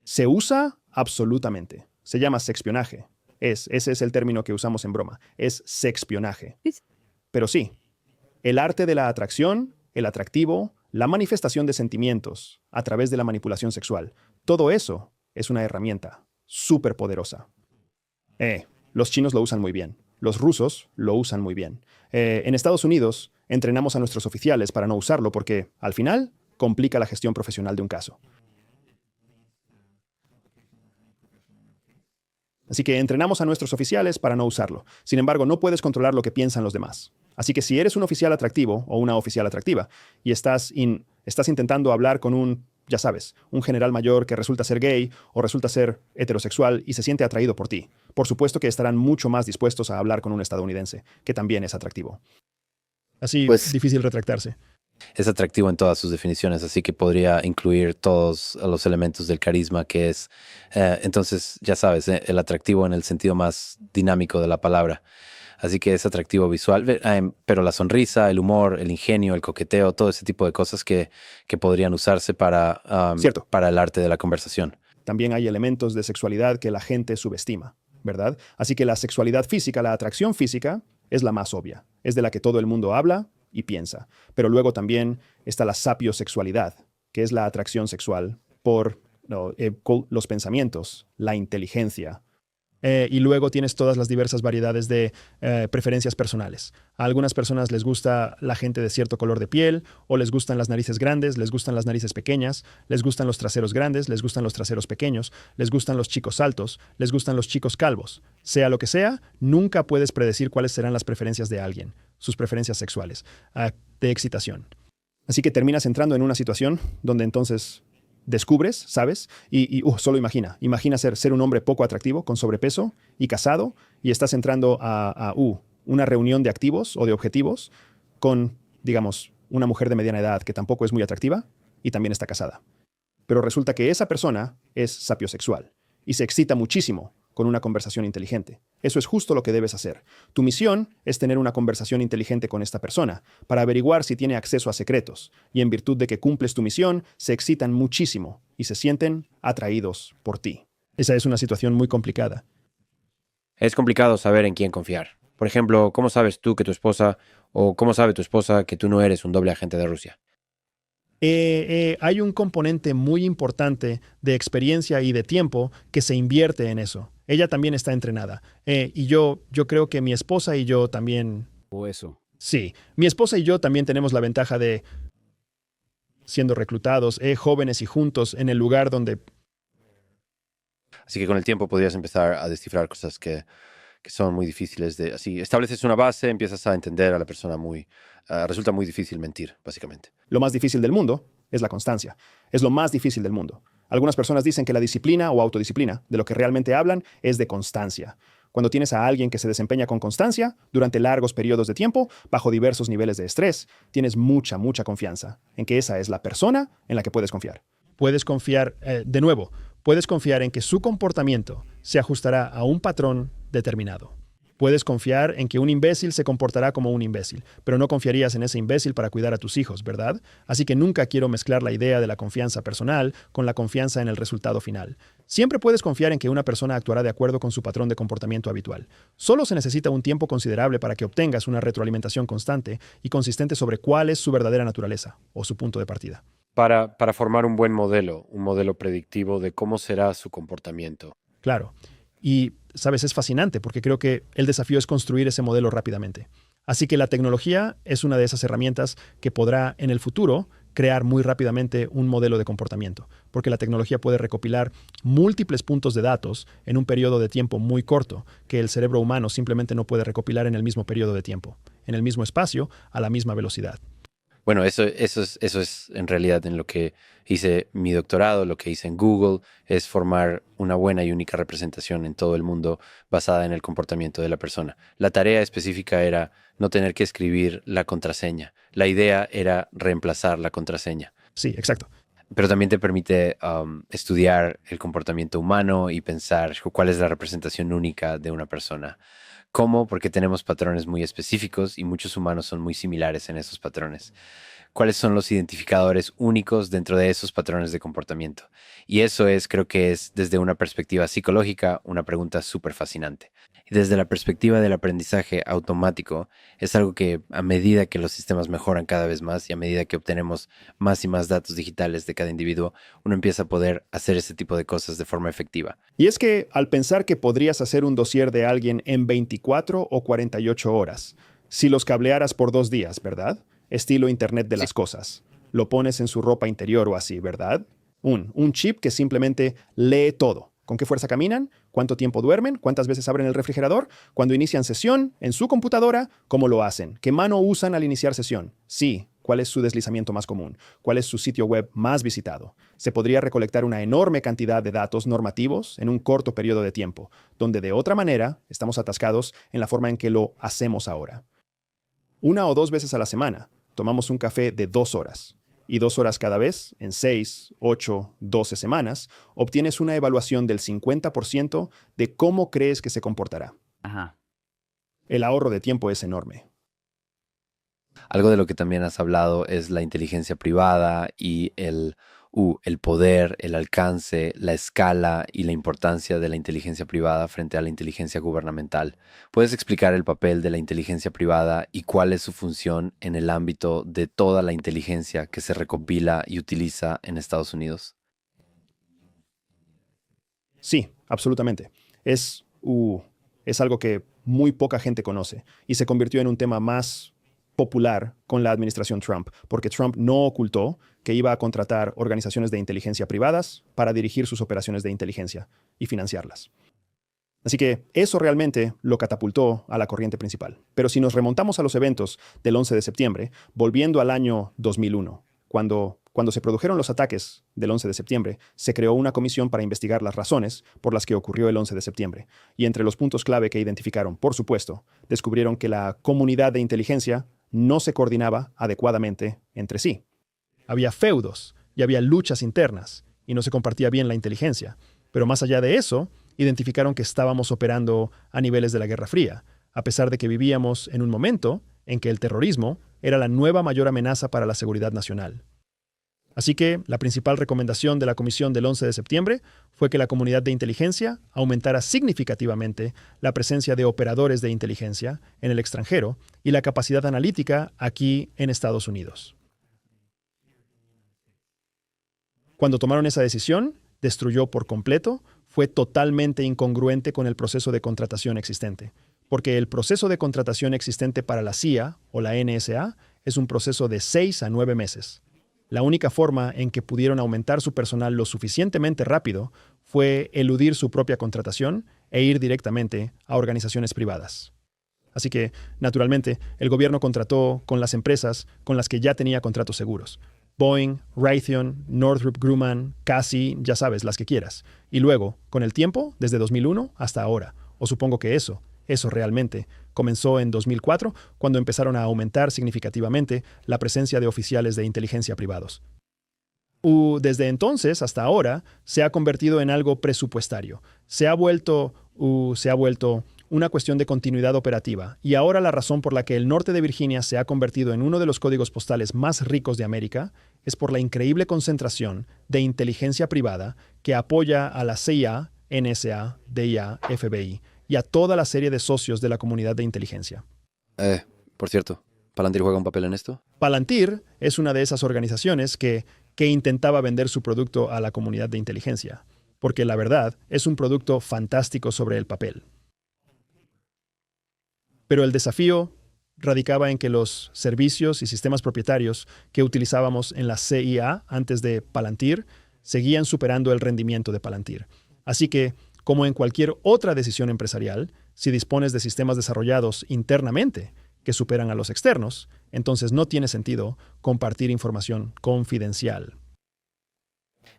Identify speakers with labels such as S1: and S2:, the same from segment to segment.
S1: Se usa absolutamente. Se llama sexpionaje. Ese es el término que usamos en broma. Es sexpionaje. Pero sí, el arte de la atracción, el atractivo, la manifestación de sentimientos a través de la manipulación sexual, todo eso es una herramienta súper poderosa. Los chinos lo usan muy bien. Los rusos lo usan muy bien. En Estados Unidos entrenamos a nuestros oficiales para no usarlo porque, al final, complica la gestión profesional de un caso. Así que entrenamos a nuestros oficiales para no usarlo. Sin embargo, no puedes controlar lo que piensan los demás. Así que si eres un oficial atractivo o una oficial atractiva y estás intentando hablar con ya sabes, un general mayor que resulta ser gay o resulta ser heterosexual y se siente atraído por ti, por supuesto que estarán mucho más dispuestos a hablar con un estadounidense, que también es atractivo. Así,
S2: Pues
S1: difícil retractarse.
S2: es atractivo en todas sus definiciones, así que podría incluir todos los elementos del carisma que es. Entonces, ya sabes, el atractivo en el sentido más dinámico de la palabra. Así que es atractivo visual, pero la sonrisa, el humor, el ingenio, el coqueteo, todo ese tipo de cosas que podrían usarse
S1: Cierto.
S2: para el arte de la conversación.
S1: También hay elementos de sexualidad que la gente subestima, ¿verdad? Así que la sexualidad física, la atracción física, es la más obvia. Es de la que todo el mundo habla y piensa. Pero luego también está la sapiosexualidad, que es la atracción sexual por los pensamientos, la inteligencia. Y luego tienes todas las diversas variedades de preferencias personales. A algunas personas les gusta la gente de cierto color de piel, o les gustan las narices grandes, les gustan las narices pequeñas, les gustan los traseros grandes, les gustan los traseros pequeños, les gustan los chicos altos, les gustan los chicos calvos. Sea lo que sea, nunca puedes predecir cuáles serán las preferencias de alguien, sus preferencias sexuales, de excitación. Así que terminas entrando en una situación donde entonces descubres, ¿sabes? Solo imagina ser un hombre poco atractivo, con sobrepeso y casado, y estás entrando a una reunión de activos o de objetivos con, digamos, una mujer de mediana edad que tampoco es muy atractiva y también está casada. Pero resulta que esa persona es sapiosexual y se excita muchísimo con una conversación inteligente. Eso es justo lo que debes hacer. Tu misión es tener una conversación inteligente con esta persona para averiguar si tiene acceso a secretos, y en virtud de que cumples tu misión, se excitan muchísimo y se sienten atraídos por ti. Esa es una situación muy complicada.
S2: Es complicado saber en quién confiar. Por ejemplo, ¿cómo sabes tú que tu esposa, o cómo sabe tu esposa que tú no eres un doble agente de Rusia?
S1: Hay un componente muy importante de experiencia y de tiempo que se invierte en eso. Ella también está entrenada. Y yo creo que mi esposa y yo también...
S3: O eso.
S1: Sí, mi esposa y yo también tenemos la ventaja de, siendo reclutados, jóvenes y juntos, en el lugar donde...
S2: Así que con el tiempo podrías empezar a descifrar cosas que son muy difíciles de... Así, estableces una base, empiezas a entender a la persona resulta muy difícil mentir, básicamente.
S1: Lo más difícil del mundo es la constancia. Es lo más difícil del mundo. Algunas personas dicen que la disciplina o autodisciplina, de lo que realmente hablan, es de constancia. Cuando tienes a alguien que se desempeña con constancia durante largos periodos de tiempo, bajo diversos niveles de estrés, tienes mucha confianza en que esa es la persona en la que puedes confiar. Puedes confiar, puedes confiar en que su comportamiento se ajustará a un patrón determinado. Puedes confiar en que un imbécil se comportará como un imbécil, pero no confiarías en ese imbécil para cuidar a tus hijos, ¿verdad? Así que nunca quiero mezclar la idea de la confianza personal con la confianza en el resultado final. Siempre puedes confiar en que una persona actuará de acuerdo con su patrón de comportamiento habitual. Solo se necesita un tiempo considerable para que obtengas una retroalimentación constante y consistente sobre cuál es su verdadera naturaleza o su punto de partida.
S2: Para formar un buen modelo, un modelo predictivo de cómo será su comportamiento.
S1: Claro. Y, sabes, es fascinante porque creo que el desafío es construir ese modelo rápidamente. Así que la tecnología es una de esas herramientas que podrá en el futuro crear muy rápidamente un modelo de comportamiento, porque la tecnología puede recopilar múltiples puntos de datos en un periodo de tiempo muy corto que el cerebro humano simplemente no puede recopilar en el mismo periodo de tiempo, en el mismo espacio, a la misma velocidad.
S2: Bueno, eso es en realidad en lo que hice mi doctorado, lo que hice en Google, es formar una buena y única representación en todo el mundo basada en el comportamiento de la persona. La tarea específica era no tener que escribir la contraseña. La idea era reemplazar la contraseña.
S1: Sí, exacto.
S2: Pero también te permite estudiar el comportamiento humano y pensar cuál es la representación única de una persona. ¿Cómo? Porque tenemos patrones muy específicos y muchos humanos son muy similares en esos patrones. cuáles son los identificadores únicos dentro de esos patrones de comportamiento. Y eso creo que es desde una perspectiva psicológica, una pregunta súper fascinante. Y desde la perspectiva del aprendizaje automático, es algo que a medida que los sistemas mejoran cada vez más y a medida que obtenemos más y más datos digitales de cada individuo, uno empieza a poder hacer ese tipo de cosas de forma efectiva.
S1: Y es que al pensar que podrías hacer un dossier de alguien en 24 o 48 horas, si los cablearas por 2 días, ¿verdad? Estilo Internet de las cosas. Lo pones en su ropa interior o así, ¿verdad? Un chip que simplemente lee todo. ¿Con qué fuerza caminan? ¿Cuánto tiempo duermen? ¿Cuántas veces abren el refrigerador? ¿Cuándo inician sesión? ¿En su computadora? ¿Cómo lo hacen? ¿Qué mano usan al iniciar sesión? Sí. ¿Cuál es su deslizamiento más común? ¿Cuál es su sitio web más visitado? Se podría recolectar una enorme cantidad de datos normativos en un corto periodo de tiempo, donde de otra manera estamos atascados en la forma en que lo hacemos ahora. 1 o 2 veces a la semana tomamos un café de 2 horas. Y 2 horas cada vez, en 6, 8, 12 semanas, obtienes una evaluación del 50% de cómo crees que se comportará.
S3: Ajá.
S1: El ahorro de tiempo es enorme.
S2: Algo de lo que también has hablado es la inteligencia privada y el poder, el alcance, la escala y la importancia de la inteligencia privada frente a la inteligencia gubernamental. ¿Puedes explicar el papel de la inteligencia privada y cuál es su función en el ámbito de toda la inteligencia que se recopila y utiliza en Estados Unidos?
S1: Sí, absolutamente. Es algo que muy poca gente conoce y se convirtió en un tema más popular con la administración Trump, porque Trump no ocultó que iba a contratar organizaciones de inteligencia privadas para dirigir sus operaciones de inteligencia y financiarlas. Así que eso realmente lo catapultó a la corriente principal. Pero si nos remontamos a los eventos del 11 de septiembre, volviendo al año 2001, cuando se produjeron los ataques del 11 de septiembre, se creó una comisión para investigar las razones por las que ocurrió el 11 de septiembre. Y entre los puntos clave que identificaron, por supuesto, descubrieron que la comunidad de inteligencia no se coordinaba adecuadamente entre sí. Había feudos y había luchas internas, y no se compartía bien la inteligencia. Pero más allá de eso, identificaron que estábamos operando a niveles de la Guerra Fría, a pesar de que vivíamos en un momento en que el terrorismo era la nueva mayor amenaza para la seguridad nacional. Así que la principal recomendación de la comisión del 11 de septiembre fue que la comunidad de inteligencia aumentara significativamente la presencia de operadores de inteligencia en el extranjero y la capacidad analítica aquí en Estados Unidos. Cuando tomaron esa decisión, destruyó por completo, fue totalmente incongruente con el proceso de contratación existente, porque el proceso de contratación existente para la CIA o la NSA es un proceso de 6 a 9 meses. La única forma en que pudieron aumentar su personal lo suficientemente rápido fue eludir su propia contratación e ir directamente a organizaciones privadas. Así que, naturalmente, el gobierno contrató con las empresas con las que ya tenía contratos seguros. Boeing, Raytheon, Northrop Grumman, Cassie, ya sabes, las que quieras. Y luego, con el tiempo, desde 2001 hasta ahora. O supongo que eso realmente comenzó en 2004, cuando empezaron a aumentar significativamente la presencia de oficiales de inteligencia privados. Desde entonces hasta ahora se ha convertido en algo presupuestario. Se ha vuelto una cuestión de continuidad operativa. Y ahora la razón por la que el norte de Virginia se ha convertido en uno de los códigos postales más ricos de América es por la increíble concentración de inteligencia privada que apoya a la CIA, NSA, DIA, FBI y a toda la serie de socios de la comunidad de inteligencia.
S2: Por cierto, ¿Palantir juega un papel en esto?
S1: Palantir es una de esas organizaciones que intentaba vender su producto a la comunidad de inteligencia, porque la verdad es un producto fantástico sobre el papel. Pero el desafío radicaba en que los servicios y sistemas propietarios que utilizábamos en la CIA antes de Palantir seguían superando el rendimiento de Palantir. Así que, como en cualquier otra decisión empresarial, si dispones de sistemas desarrollados internamente que superan a los externos, entonces no tiene sentido compartir información confidencial.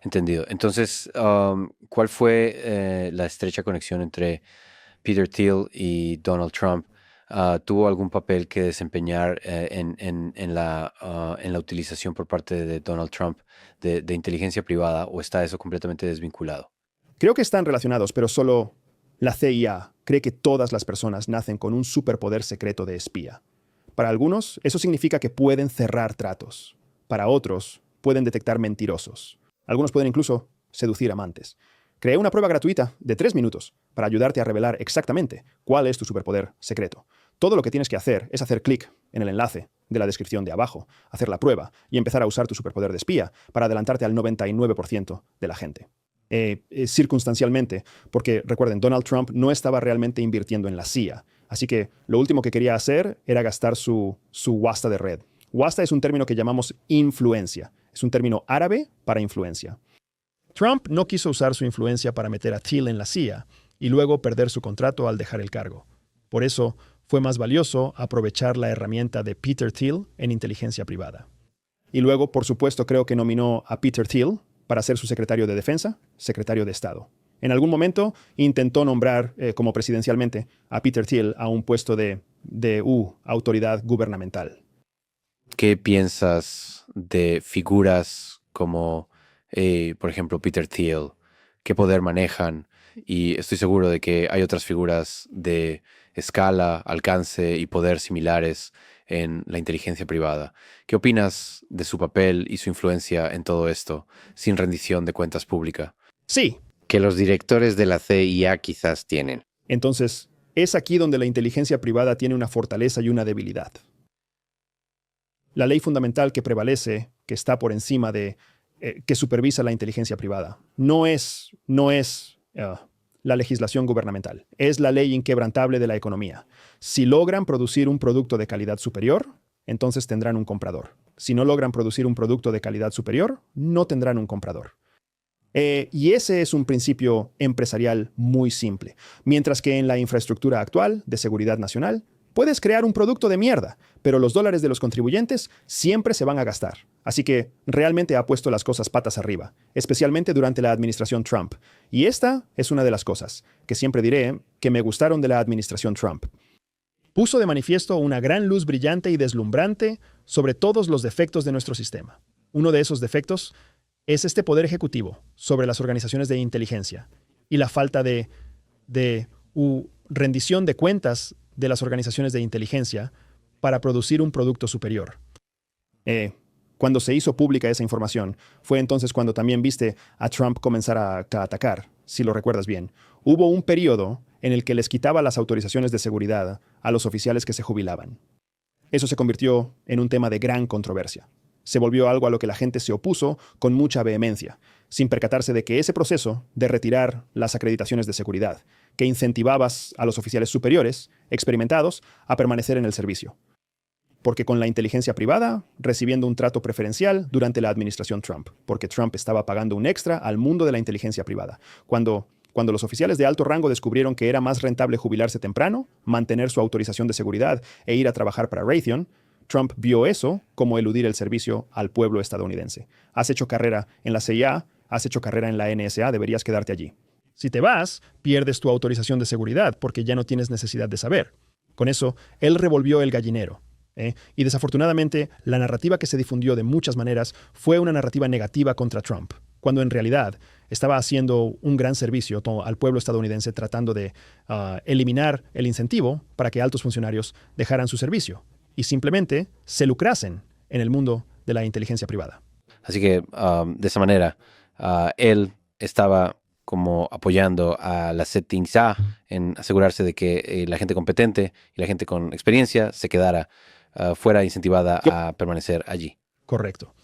S2: Entendido. Entonces, ¿cuál fue la estrecha conexión entre Peter Thiel y Donald Trump? ¿Tuvo algún papel que desempeñar en la utilización por parte de Donald Trump de inteligencia privada, o está eso completamente desvinculado?
S1: Creo que están relacionados, pero solo la CIA cree que todas las personas nacen con un superpoder secreto de espía. Para algunos, eso significa que pueden cerrar tratos. para otros pueden detectar mentirosos. Algunos pueden incluso seducir amantes. Creé una prueba gratuita de 3 minutos para ayudarte a revelar exactamente cuál es tu superpoder secreto. Todo lo que tienes que hacer es hacer clic en el enlace de la descripción de abajo, hacer la prueba y empezar a usar tu superpoder de espía para adelantarte al 99% de la gente. Circunstancialmente, porque recuerden, Donald Trump no estaba realmente invirtiendo en la CIA, así que lo último que quería hacer era gastar su wasta de red. Wasta es un término que llamamos influencia, es un término árabe para influencia. Trump no quiso usar su influencia para meter a Thiel en la CIA y luego perder su contrato al dejar el cargo. Por eso, fue más valioso aprovechar la herramienta de Peter Thiel en inteligencia privada. Y luego, por supuesto, creo que nominó a Peter Thiel para ser su secretario de Defensa, secretario de Estado. En algún momento intentó nombrar, como presidencialmente, a Peter Thiel a un puesto de autoridad gubernamental.
S2: ¿Qué piensas de figuras como, por ejemplo, Peter Thiel? ¿Qué poder manejan? Y estoy seguro de que hay otras figuras de escala, alcance y poder similares en la inteligencia privada. ¿Qué opinas de su papel y su influencia en todo esto, sin rendición de cuentas pública?
S1: Sí.
S3: Que los directores de la CIA quizás tienen.
S1: Entonces, es aquí donde la inteligencia privada tiene una fortaleza y una debilidad. La ley fundamental que prevalece, que está por encima de, que supervisa la inteligencia privada, no es la legislación gubernamental. Es la ley inquebrantable de la economía. Si logran producir un producto de calidad superior, entonces tendrán un comprador. Si no logran producir un producto de calidad superior, no tendrán un comprador. Y ese es un principio empresarial muy simple. Mientras que en la infraestructura actual de seguridad nacional, puedes crear un producto de mierda, pero los dólares de los contribuyentes siempre se van a gastar. Así que realmente ha puesto las cosas patas arriba, especialmente durante la administración Trump. Y esta es una de las cosas que siempre diré que me gustaron de la administración Trump. Puso de manifiesto una gran luz brillante y deslumbrante sobre todos los defectos de nuestro sistema. Uno de esos defectos es este poder ejecutivo sobre las organizaciones de inteligencia y la falta de rendición de cuentas de las organizaciones de inteligencia para producir un producto superior. Cuando se hizo pública esa información, fue entonces cuando también viste a Trump comenzar a atacar, si lo recuerdas bien. Hubo un periodo en el que les quitaba las autorizaciones de seguridad a los oficiales que se jubilaban. Eso se convirtió en un tema de gran controversia. Se volvió algo a lo que la gente se opuso con mucha vehemencia, sin percatarse de que ese proceso de retirar las acreditaciones de seguridad, que incentivabas a los oficiales superiores, experimentados, a permanecer en el servicio. Porque con la inteligencia privada, recibiendo un trato preferencial durante la administración Trump, porque Trump estaba pagando un extra al mundo de la inteligencia privada. Cuando los oficiales de alto rango descubrieron que era más rentable jubilarse temprano, mantener su autorización de seguridad e ir a trabajar para Raytheon, Trump vio eso como eludir el servicio al pueblo estadounidense. Has hecho carrera en la CIA, has hecho carrera en la NSA, deberías quedarte allí. Si te vas, pierdes tu autorización de seguridad porque ya no tienes necesidad de saber. Con eso, él revolvió el gallinero. Y desafortunadamente, la narrativa que se difundió de muchas maneras fue una narrativa negativa contra Trump, cuando en realidad estaba haciendo un gran servicio al pueblo estadounidense tratando de eliminar el incentivo para que altos funcionarios dejaran su servicio y simplemente se lucrasen en el mundo de la inteligencia privada.
S2: Así que, de esa manera, él estaba como apoyando a la CENTISA en asegurarse de que la gente competente y la gente con experiencia se quedara fuera incentivada a permanecer allí.
S1: Correcto.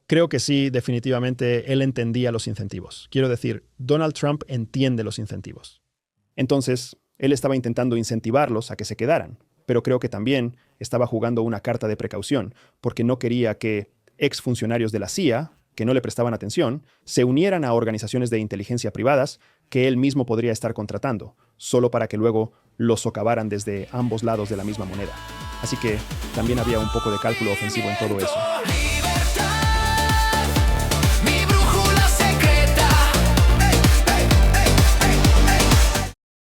S1: Creo que sí, definitivamente, él entendía los incentivos. Quiero decir, Donald Trump entiende los incentivos. Entonces, él estaba intentando incentivarlos a que se quedaran, pero creo que también estaba jugando una carta de precaución, porque no quería que exfuncionarios de la CIA, que no le prestaban atención, se unieran a organizaciones de inteligencia privadas que él mismo podría estar contratando, solo para que luego los socavaran desde ambos lados de la misma moneda. Así que también había un poco de cálculo ofensivo en todo eso.